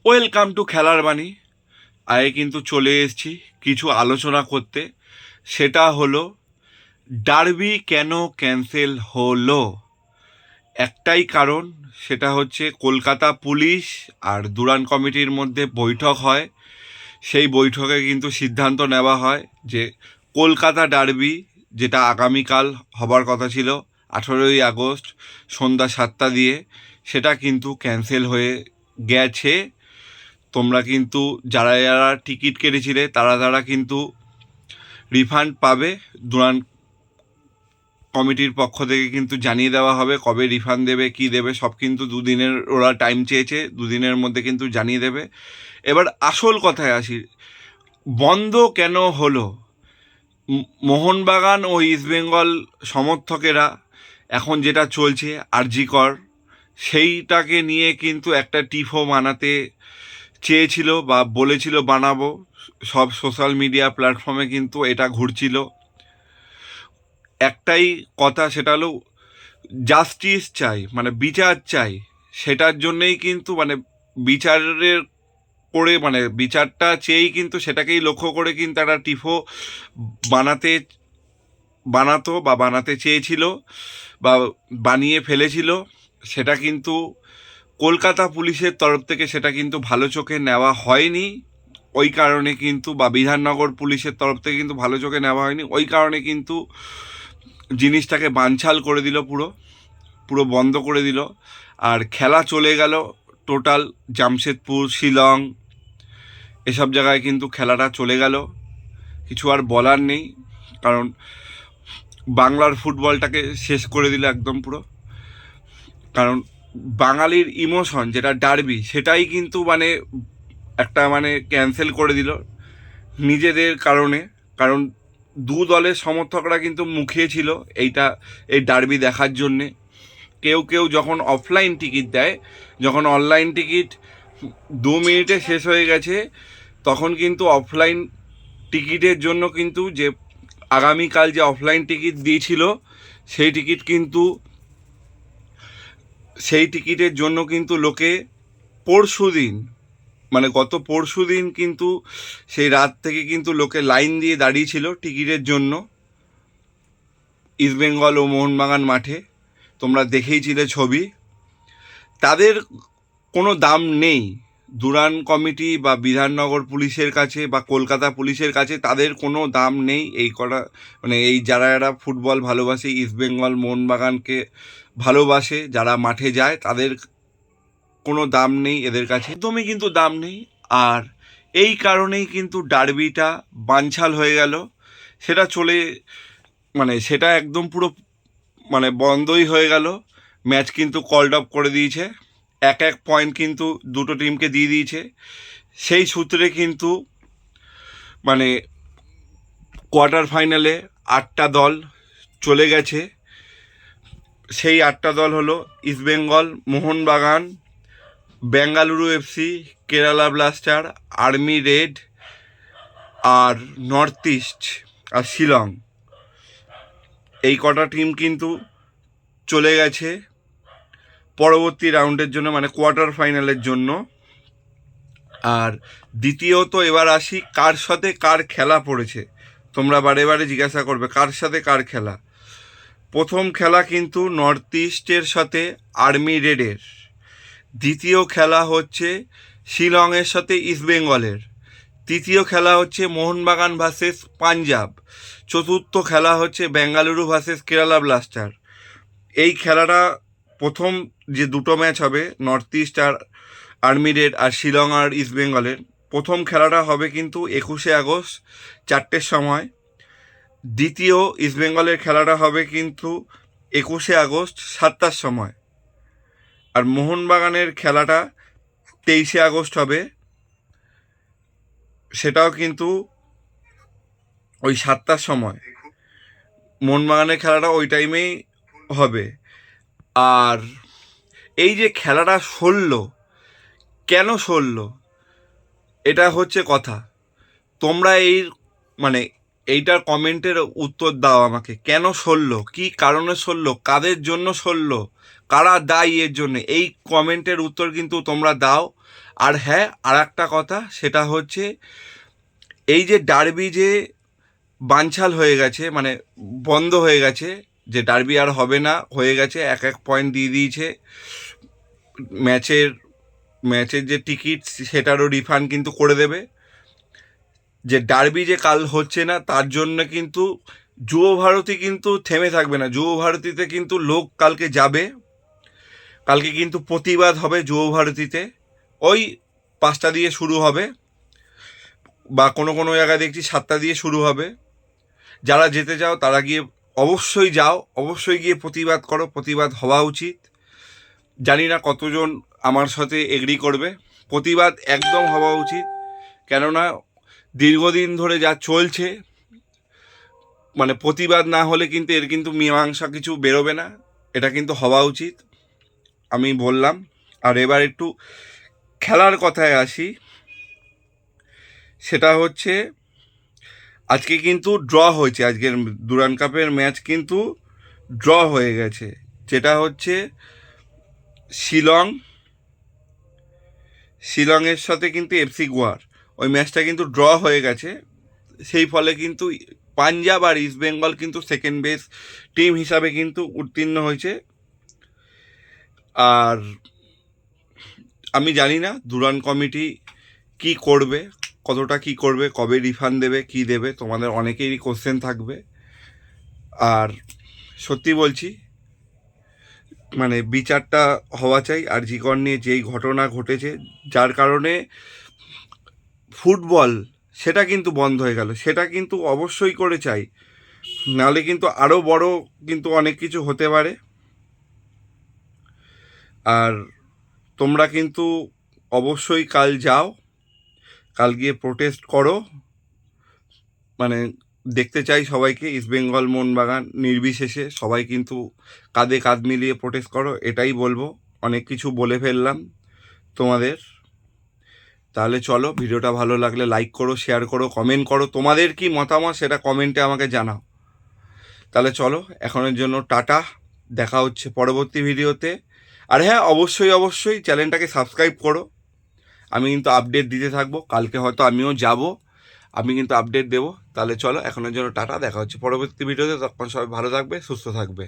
Welcome to খেলার বাণী। আগে কিন্তু চলে এসেছি কিছু আলোচনা করতে। সেটা হলো ডার্বি কেন ক্যান্সেল হলো। একটাই কারণ, সেটা হচ্ছে কলকাতা পুলিশ আর দুরান কমিটির মধ্যে বৈঠক হয়। সেই বৈঠকে কিন্তু সিদ্ধান্ত নেওয়া হয় যে কলকাতা ডার্বি, যেটা আগামীকাল হবার কথা ছিল 18ই আগস্ট সন্ধ্যা 7টা দিয়ে, সেটা কিন্তু ক্যান্সেল হয়ে গেছে। তোমরা কিন্তু যারা যারা টিকিট কেটেছিলে তারা কিন্তু রিফান্ড পাবে। দুরান কমিটির পক্ষ থেকে কিন্তু জানিয়ে দেওয়া হবে কবে রিফান্ড দেবে, কি দেবে, সব কিন্তু দুদিনের ওরা টাইম চেয়েছে, দুদিনের মধ্যে কিন্তু জানিয়ে দেবে। এবার আসল কথায় আসি, বন্ধ কেন হলো। মোহনবাগান ও ইস্টবেঙ্গল সমর্থকেরা এখন যেটা চলছে আরজিকর, সেইটাকে নিয়ে কিন্তু একটা টিফো বানাতে চেয়েছিল বা বলেছিল বানাবো। সব সোশ্যাল মিডিয়া প্ল্যাটফর্মে কিন্তু এটা ঘুরছিল। একটাই কথা, সেটা হলো জাস্টিস চাই, মানে বিচার চাই। সেটার জন্যেই কিন্তু বিচারের করে বিচারটা চেয়েই কিন্তু সেটাকেই লক্ষ্য করে কিন্তু একটা টিফো বানাতে বানাতে চেয়েছিল বা বানিয়ে ফেলেছিল। সেটা কিন্তু কলকাতা পুলিশের তরফ থেকে সেটা কিন্তু ভালো চোখে নেওয়া হয়নি। ওই কারণে কিন্তু, বা বিধাননগর পুলিশের তরফ থেকে কিন্তু ভালো চোখে নেওয়া হয়নি। ওই কারণে কিন্তু জিনিসটাকে বানচাল করে দিল, পুরো পুরো বন্ধ করে দিল। আর খেলা চলে গেল টোটাল জামশেদপুর, শিলং, এসব জায়গায় কিন্তু খেলাটা চলে গেল। কিছু আর বলার নেই, কারণ বাংলার ফুটবলটাকে শেষ করে দিল একদম পুরো। কারণ বাঙালির ইমোশন যেটা ডার্বি, সেটাই কিন্তু একটা ক্যান্সেল করে দিল নিজেদের কারণে। কারণ দু দলের সমর্থকরা কিন্তু মুখিয়ে ছিল এই ডার্বি দেখার জন্যে। কেউ কেউ যখন অফলাইন টিকিট দেয়, যখন অনলাইন টিকিট 2 মিনিটে শেষ হয়ে গেছে, তখন কিন্তু অফলাইন টিকিটের জন্য কিন্তু যে আগামীকাল যে অফলাইন টিকিট দিয়েছিল, সেই টিকিটের জন্য কিন্তু লোকে গত পরশু দিন কিন্তু সেই রাত থেকে কিন্তু লোকে লাইন দিয়ে দাঁড়িয়েছিল টিকিটের জন্য ইস্টবেঙ্গল ও মোহনবাগান মাঠে। তোমরা দেখেইছিলে ছবি। তাদের কোনো দাম নেই দুরান কমিটি বা বিধাননগর পুলিশের কাছে বা কলকাতা পুলিশের কাছে। তাদের কোনো দাম নেই এই যারা যারা ফুটবল ভালোবাসে, ইস্টবেঙ্গল মোহনবাগানকে ভালোবাসে, যারা মাঠে যায়, তাদের কোনো দাম নেই এদের কাছে, একদমই কিন্তু দাম নেই। আর এই কারণেই কিন্তু ডার্বিটা বানচাল হয়ে গেল। সেটা সেটা একদম পুরো বন্ধই হয়ে গেল। ম্যাচ কিন্তু কল্ড অফ করে দিয়েছে, এক পয়েন্ট কিন্তু দুটো টিমকে দিয়ে দিয়েছে। সেই সূত্রে কিন্তু কোয়ার্টার ফাইনালে 8টা দল চলে গেছে। সেই 8টা দল হলো East Bengal, Mohun Bagan, Bengaluru FC, Kerala blaster, army red, আর নর্থ ইস্ট আর শিলং। এই কটা টিম কিন্তু চলে গেছে পরবর্তী রাউন্ডের জন্য, কোয়ার্টার ফাইনালের জন্য। আর দ্বিতীয়ত এবার আসি কার সাথে কার খেলা পড়েছে। তোমরা বারে বারে জিজ্ঞাসা করবে কার সাথে কার খেলা। প্রথম খেলা কিন্তু নর্থ ইস্টের সাথে আর্মি রেডের। দ্বিতীয় খেলা হচ্ছে শিলংয়ের সাথে ইস্টবেঙ্গলের। তৃতীয় খেলা হচ্ছে মোহনবাগান ভার্সেস পাঞ্জাব। চতুর্থ খেলা হচ্ছে বেঙ্গালুরু ভার্সেস কেরালা ব্লাস্টার। এই খেলাটা প্রথম যে দুটো ম্যাচ হবে, নর্থ ইস্ট আর আর্মি রেড আর শিলং আর ইস্টবেঙ্গলের, প্রথম খেলাটা হবে কিন্তু 21শে আগস্ট 4টের সময়। দ্বিতীয় ইস্টবেঙ্গলের খেলাটা হবে কিন্তু 21শে আগস্ট 7টার সময়। আর মোহনবাগানের খেলাটা 23শে আগস্ট হবে, সেটাও কিন্তু ওই 7টার সময়। মোহনবাগানের খেলাটা ওই টাইমেই হবে। আর এই যে খেলাটা সরল, কেন সরল, এটা হচ্ছে কথা। তোমরা এইটার কমেন্টের উত্তর দাও আমাকে। কেন সরলো, কী কারণে সরলো, কাদের জন্য সরলো, কারা দায়ী এর জন্য, এই কমেন্টের উত্তর কিন্তু তোমরা দাও। আর হ্যাঁ, আর একটা কথা, সেটা হচ্ছে এই যে ডার্বি যে বানচাল হয়ে গেছে, মানে বন্ধ হয়ে গেছে, যে ডার্বি আর হবে না, হয়ে গেছে, এক এক পয়েন্ট দিয়ে দিয়েছে, ম্যাচের যে টিকিট সেটারও রিফান্ড কিন্তু করে দেবে। যে ডার্বি যে কাল হচ্ছে না, তার জন্য কিন্তু যুব ভারতী কিন্তু থেমে থাকবে না। যুব ভারতীতে কিন্তু লোক কালকে যাবে, কালকে কিন্তু প্রতিবাদ হবে যুব ভারতীতে। ওই 5টা দিয়ে শুরু হবে, বা কোনো কোনো জায়গায় দেখছি 7টা দিয়ে শুরু হবে। যারা যেতে চাও তারা গিয়ে অবশ্যই যাও, অবশ্যই গিয়ে প্রতিবাদ করো, প্রতিবাদ হওয়া উচিত। জানি না কতজন আমার সাথে এগ্রি করবে, প্রতিবাদ একদম হওয়া উচিত। কেননা দীর্ঘদিন ধরে যা চলছে, মানে প্রতিবাদ না হলে কিন্তু এর কিন্তু মীমাংসা কিছু বেরোবে না, এটা কিন্তু হওয়া উচিত, আমি বললাম। আর এবার একটু খেলার কথায় আসি, সেটা হচ্ছে আজকে কিন্তু ড্র হয়েছে, আজকের ডুরান্ড কাপের ম্যাচ কিন্তু ড্র হয়ে গেছে, যেটা হচ্ছে শিলংয়ের সাথে কিন্তু এফসি গোয়ার ওই ম্যাচটা কিন্তু ড্র হয়ে গেছে। সেই ফলে কিন্তু পাঞ্জাব আর ইস্ট বেঙ্গল কিন্তু সেকেন্ড বেস্ট টিম হিসাবে কিন্তু উত্তীর্ণ হয়েছে। আর আমি জানি না ডুরান্ড কমিটি কি করবে, কতটা কি করবে, কবে রিফান্ড দেবে, কি দেবে, তোমাদের অনেকেরই কোশ্চেন থাকবে। আর সত্যি বলছি, মানে বিচারটা হওয়া চাই। আর জিকর নিয়ে যেই ঘটনা ঘটেছে, যার কারণে ফুটবল সেটা কিন্তু বন্ধ হয়ে গেল, সেটা কিন্তু অবশ্যই করে চাই, নাহলে কিন্তু আরও বড় কিন্তু অনেক কিছু হতে পারে। আর তোমরা কিন্তু অবশ্যই কাল যাও, কাল গিয়ে প্রোটেস্ট করো, মানে দেখতে চাই সবাইকে, ইস্টবেঙ্গল মোহনবাগান নির্বিশেষে সবাই কিন্তু কাঁধে কাঁধ মিলিয়ে প্রোটেস্ট করো, এটাই বলবো। অনেক কিছু বলে ফেললাম তোমাদের। তাহলে চলো, ভিডিওটা ভালো লাগলে লাইক করো, শেয়ার করো, কমেন্ট করো, তোমাদের কি মতামত সেটা কমেন্টে আমাকে জানাও। তাহলে চলো, এখনের জন্য টাটা, দেখা হচ্ছে পরবর্তী ভিডিওতে। আর হ্যাঁ, অবশ্যই অবশ্যই চ্যানেলটাকে সাবস্ক্রাইব করো, আমি কিন্তু আপডেট দিতে থাকবো। কালকে হয়তো আমিও যাব, আমি কিন্তু আপডেট দেবো। তাহলে চলো, এখনের জন্য টাটা, দেখা হচ্ছে পরবর্তী ভিডিওতে। তখন সবাই ভালো থাকবে, সুস্থ থাকবে।